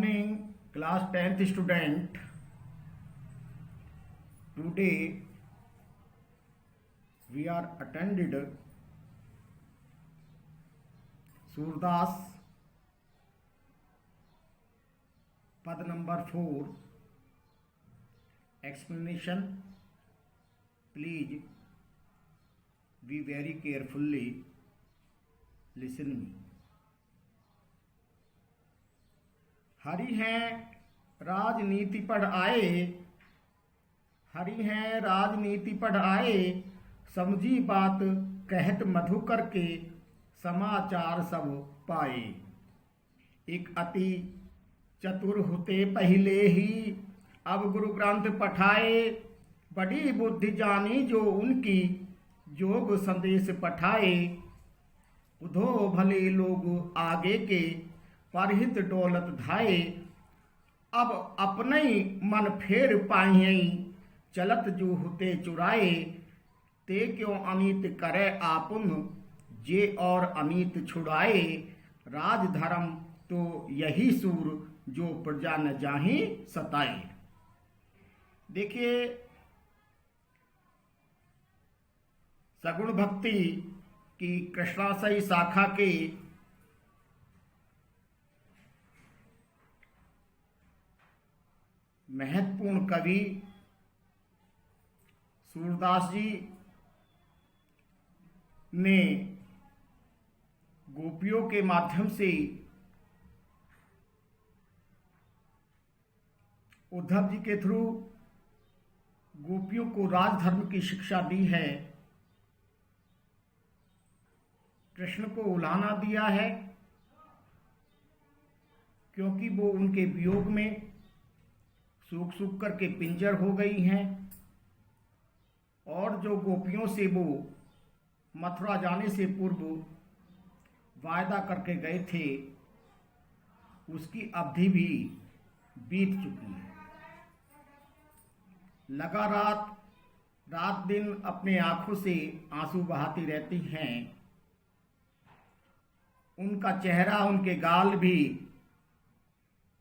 morning, class 10th student. Today we are attended Surdas pad number 4 explanation. Please be very carefully listen me. Hari हैं राजनीति पढ़ आए, हरि हैं राजनीति पढ़ आए, समझी बात कहत मधुकर के समाचार सब पाए। एक अति चतुर होते पहले ही अब गुरु ग्रंथ पठाए, बड़ी बुद्धि जानी जो उनकी जोग संदेश पठाए। उधो भले लोग आगे के परहित डोलत धाये, अब अपने मन फेर पाइयै चलत जो होते चुराए। ते क्यों अनीत करे आपुन जे और अनीत छुड़ाए, राजधर्म तो यही सूर जो प्रजा न जाहि सताए। देखिए, सगुण भक्ति की कृष्णाशयी शाखा के महत्वपूर्ण कवि सूरदास जी ने गोपियों के माध्यम से उद्धव जी के थ्रू गोपियों को राजधर्म की शिक्षा दी है, कृष्ण को उलाहना दिया है, क्योंकि वो उनके वियोग में सूख सूख करके पिंजर हो गई हैं और जो गोपियों से वो मथुरा जाने से पूर्व वायदा करके गए थे उसकी अवधि भी बीत चुकी है। लगा रात दिन अपने आंखों से आंसू बहाती रहती हैं। उनका चेहरा, उनके गाल भी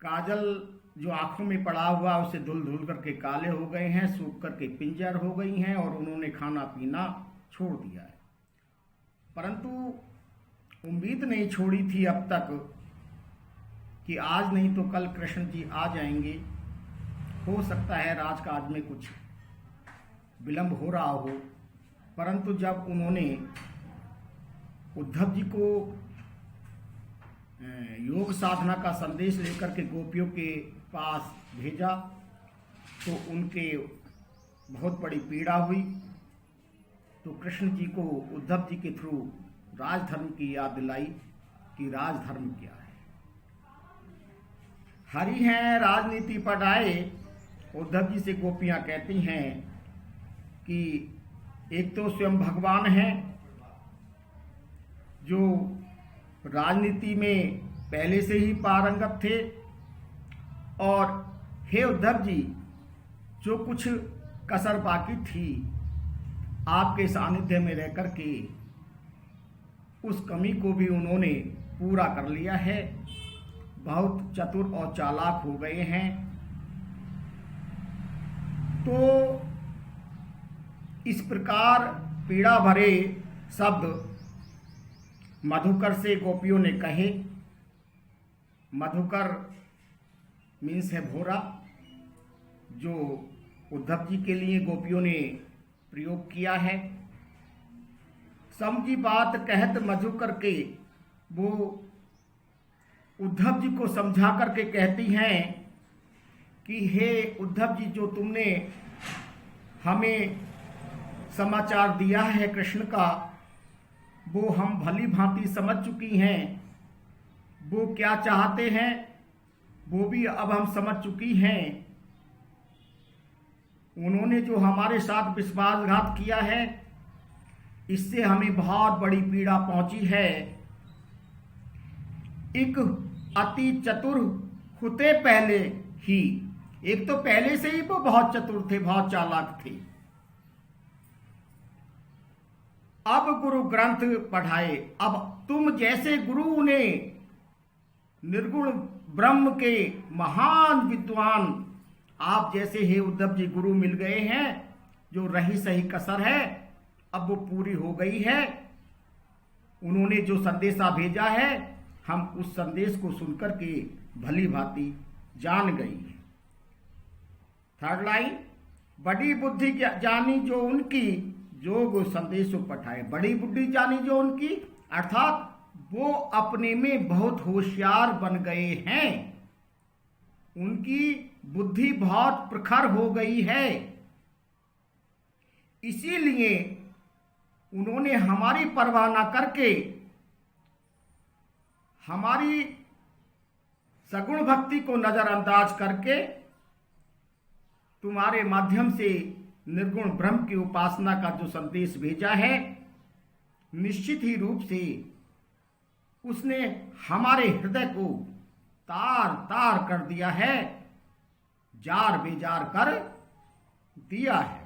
काजल जो आंखों में पड़ा हुआ उसे धुल धुल करके काले हो गए हैं, सूख करके पिंजर हो गई हैं और उन्होंने खाना पीना छोड़ दिया है। परंतु उम्मीद नहीं छोड़ी थी अब तक कि आज नहीं तो कल कृष्ण जी आ जाएंगे। हो सकता है राजकाज में कुछ विलंब हो रहा हो, परंतु जब उन्होंने उद्धव जी को योग साधना का संदेश लेकर के गोपियों के पास भेजा तो उनके बहुत बड़ी पीड़ा हुई। तो कृष्ण जी को उद्धव जी के थ्रू राजधर्म की याद दिलाई कि राजधर्म क्या है। हरि हैं राजनीति पढ़ाए, उद्धव जी से गोपियां कहती हैं कि एक तो स्वयं भगवान हैं जो राजनीति में पहले से ही पारंगत थे, और हे उद्धव जी, जो कुछ कसर बाकी थी आपके सानिध्य में रह करके उस कमी को भी उन्होंने पूरा कर लिया है। बहुत चतुर और चालाक हो गए हैं। तो इस प्रकार पीड़ा भरे शब्द मधुकर से गोपियों ने कहे। मधुकर मीन्स है भोरा, जो उद्धव जी के लिए गोपियों ने प्रयोग किया है। समझी बात कहत मधुकर के, वो उद्धव जी को समझा करके कहती हैं कि हे उद्धव जी, जो तुमने हमें समाचार दिया है कृष्ण का, वो हम भली भांति समझ चुकी हैं। वो क्या चाहते हैं वो भी अब हम समझ चुकी हैं। उन्होंने जो हमारे साथ विश्वासघात किया है, इससे हमें बहुत बड़ी पीड़ा पहुंची है। एक अति चतुर होते पहले ही, एक तो पहले से ही वो बहुत चतुर थे, बहुत चालाक थे। अब गुरु ग्रंथ पढ़ाए, अब तुम जैसे गुरु ने निर्गुण ब्रह्म के महान विद्वान आप जैसे हे उद्धव जी गुरु मिल गए हैं। जो रही सही कसर है अब वो पूरी हो गई है। उन्होंने जो संदेशा भेजा है हम उस संदेश को सुनकर के भली भांति जान गई। थर्ड लाइन, बड़ी बुद्धि जानी जो उनकी, जो वो संदेश पठाए। बड़ी बुद्धि जानी जो उनकी अर्थात वो अपने में बहुत होशियार बन गए हैं। उनकी बुद्धि बहुत प्रखर हो गई है, इसीलिए उन्होंने हमारी परवाह न करके हमारी सगुण भक्ति को नजरअंदाज करके तुम्हारे माध्यम से निर्गुण ब्रह्म की उपासना का जो संदेश भेजा है, निश्चित ही रूप से उसने हमारे हृदय को तार तार कर दिया है, जार बेजार कर दिया है।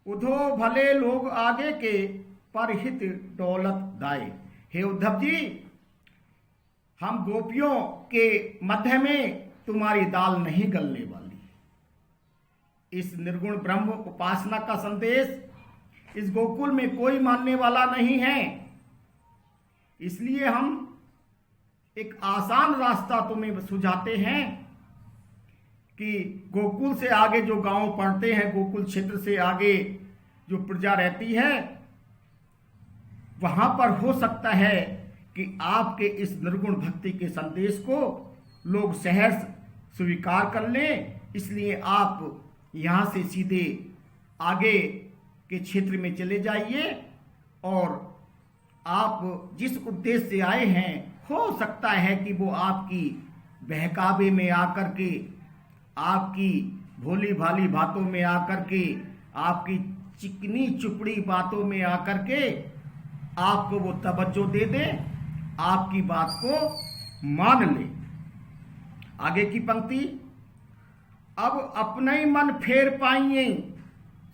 उधो भले लोग आगे के परहित दौलत दाए। हे उद्धव जी, हम गोपियों के मध्य में तुम्हारी दाल नहीं गलने वाली। इस निर्गुण ब्रह्म उपासना का संदेश इस गोकुल में कोई मानने वाला नहीं है, इसलिए हम एक आसान रास्ता तुम्हें सुझाते हैं कि गोकुल से आगे जो गांव पड़ते हैं, गोकुल क्षेत्र से आगे जो प्रजा रहती है, वहां पर हो सकता है कि आपके इस निर्गुण भक्ति के संदेश को लोग सहर्ष स्वीकार कर लें। इसलिए आप यहां से सीधे आगे के क्षेत्र में चले जाइए और आप जिस उद्देश्य से आए हैं, हो सकता है कि वो आपकी बहकावे में आकर के, आपकी भोली भाली बातों में आकर के, आपकी चिकनी चुपड़ी बातों में आकर के आपको वो तवज्जो दे दे, आपकी बात को मान ले। आगे की पंक्ति, अब अपना ही मन फेर पाइए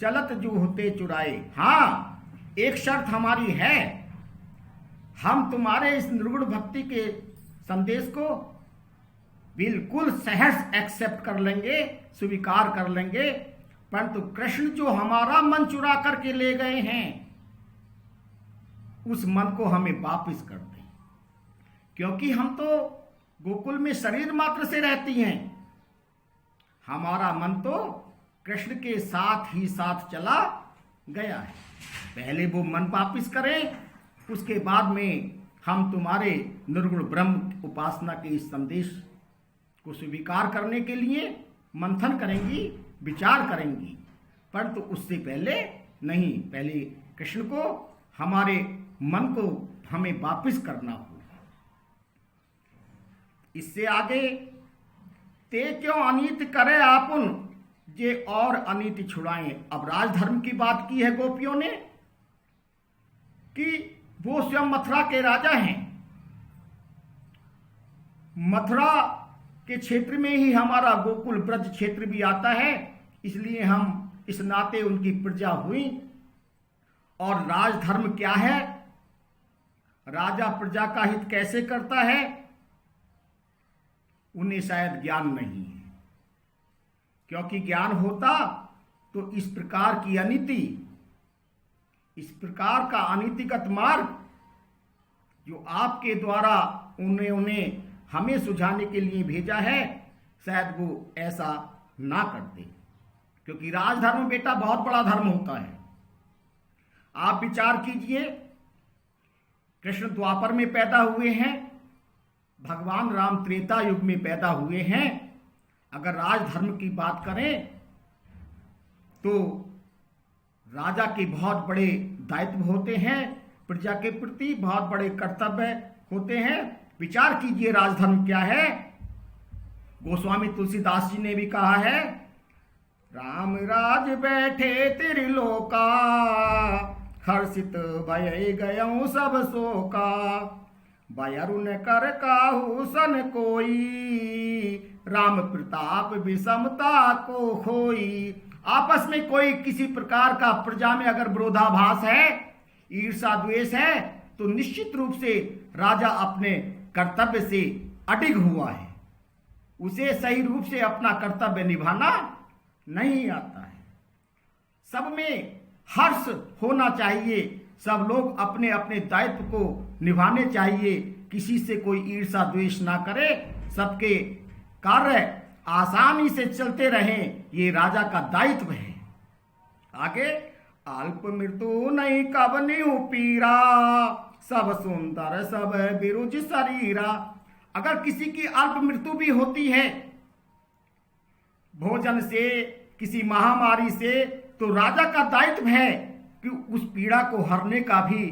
चलत जो होते चुराए। हाँ, एक शर्त हमारी है, हम तुम्हारे इस निर्गुण भक्ति के संदेश को बिल्कुल सहर्ष एक्सेप्ट कर लेंगे, स्वीकार कर लेंगे, परंतु कृष्ण जो हमारा मन चुरा करके ले गए हैं उस मन को हमें वापस कर दें, क्योंकि हम तो गोकुल में शरीर मात्र से रहती हैं। हमारा मन तो कृष्ण के साथ ही साथ चला गया है। पहले वो मन वापस करें, उसके बाद में हम तुम्हारे निर्गुण ब्रह्म उपासना के इस संदेश को स्वीकार करने के लिए मंथन करेंगी, विचार करेंगी, परंतु उससे पहले नहीं, पहले कृष्ण को, हमारे मन को हमें वापस करना होगा। इससे आगे, ते क्यों अनीत करे आपुन जे और अनीति छुड़ाएं। अब राजधर्म की बात की है गोपियों ने कि वो स्वयं मथुरा के राजा हैं। मथुरा के क्षेत्र में ही हमारा गोकुल ब्रज क्षेत्र भी आता है, इसलिए हम इस नाते उनकी प्रजा हुई। और राजधर्म क्या है, राजा प्रजा का हित कैसे करता है, उन्हें शायद ज्ञान नहीं है, क्योंकि ज्ञान होता तो इस प्रकार की अनीति, इस प्रकार का अनीतिगत मार्ग जो आपके द्वारा उन्हें हमें सुझाने के लिए भेजा है, शायद वो ऐसा ना करते, क्योंकि राजधर्म बेटा बहुत बड़ा धर्म होता है। आप विचार कीजिए, कृष्ण द्वापर में पैदा हुए हैं, भगवान राम त्रेता युग में पैदा हुए हैं। अगर राजधर्म की बात करें तो राजा के बहुत बड़े दायित्व होते हैं, प्रजा के प्रति बहुत बड़े कर्तव्य होते हैं। विचार कीजिए राजधर्म क्या है। गोस्वामी तुलसीदास जी ने भी कहा है, राम राज बैठे त्रिलोका, हर्षित भय गयऊं सब शोका, बयरुन कर काहू सन कोई, राम प्रताप विषमता को खोई। आपस में कोई किसी प्रकार का प्रजा में अगर विरोधाभास है, ईर्षा द्वेष है, तो निश्चित रूप से राजा अपने कर्तव्य से अडिग हुआ है। उसे सही रूप से अपना कर्तव्य निभाना नहीं आता है। सब में हर्ष होना चाहिए, सब लोग अपने अपने दायित्व को निभाने चाहिए, किसी से कोई ईर्ष्या द्वेष ना करे, सबके कार्य आसानी से चलते रहें, ये राजा का दायित्व है। आगे, अल्प मृत्यु नहीं कबनिहु पीरा, सब सुंदर सब बिरुज शरीरा। अगर किसी की अल्प मृत्यु भी होती है भोजन से, किसी महामारी से, तो राजा का दायित्व है कि उस पीड़ा को हरने का भी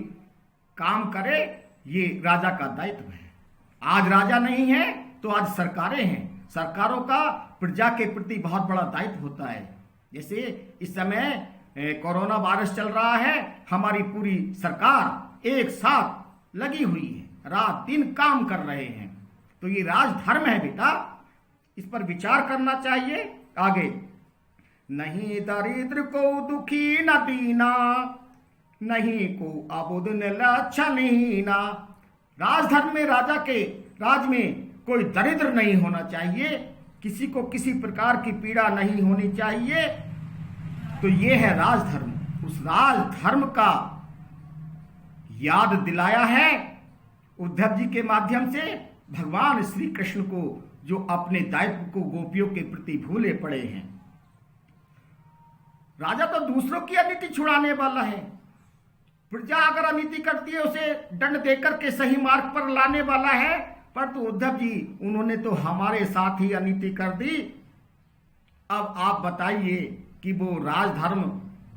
काम करे, ये राजा का दायित्व है। आज राजा नहीं है तो आज सरकारें हैं। सरकारों का प्रजा के प्रति बहुत बड़ा दायित्व होता है। जैसे इस समय कोरोना वायरस चल रहा है, हमारी पूरी सरकार एक साथ लगी हुई है, रात दिन काम कर रहे हैं, तो ये राजधर्म है बेटा, इस पर विचार करना चाहिए। आगे, नहीं दरिद्र को दुखी न दीना, नहीं को अबुद न लक्षण हीना। राजधर्म में, राजा के राज में कोई दरिद्र नहीं होना चाहिए, किसी को किसी प्रकार की पीड़ा नहीं होनी चाहिए, तो ये है राजधर्म। उस राजधर्म का याद दिलाया है उद्धव जी के माध्यम से भगवान श्री कृष्ण को, जो अपने दायित्व को गोपियों के प्रति भूले पड़े हैं। राजा तो दूसरों की अनीति छुड़ाने वाला है, प्रजा अगर अनीति करती है उसे दंड देकर के सही मार्ग पर लाने वाला है, पर तो उद्धव जी उन्होंने तो हमारे साथ ही अनीति कर दी। अब आप बताइए कि वो राजधर्म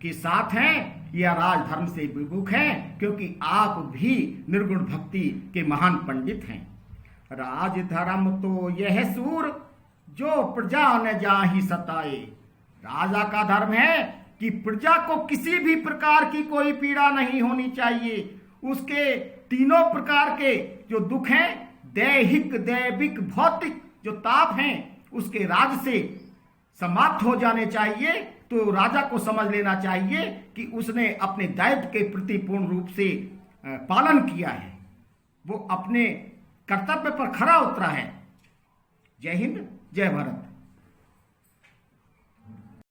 के साथ हैं या राजधर्म से विमुख हैं, क्योंकि आप भी निर्गुण भक्ति के महान पंडित हैं। राजधर्म तो यह सूर जो प्रजा न जाहि सताए। राजा का धर्म है कि प्रजा को किसी भी प्रकार की कोई पीड़ा नहीं होनी चाहिए, उसके तीनों प्रकार के जो दुख हैं, दैहिक दैविक भौतिक जो ताप हैं, उसके राज से समाप्त हो जाने चाहिए। तो राजा को समझ लेना चाहिए कि उसने अपने दायित्व के प्रति पूर्ण रूप से पालन किया है, वो अपने कर्तव्य पर खरा उतरा है। जय हिंद, जय भारत।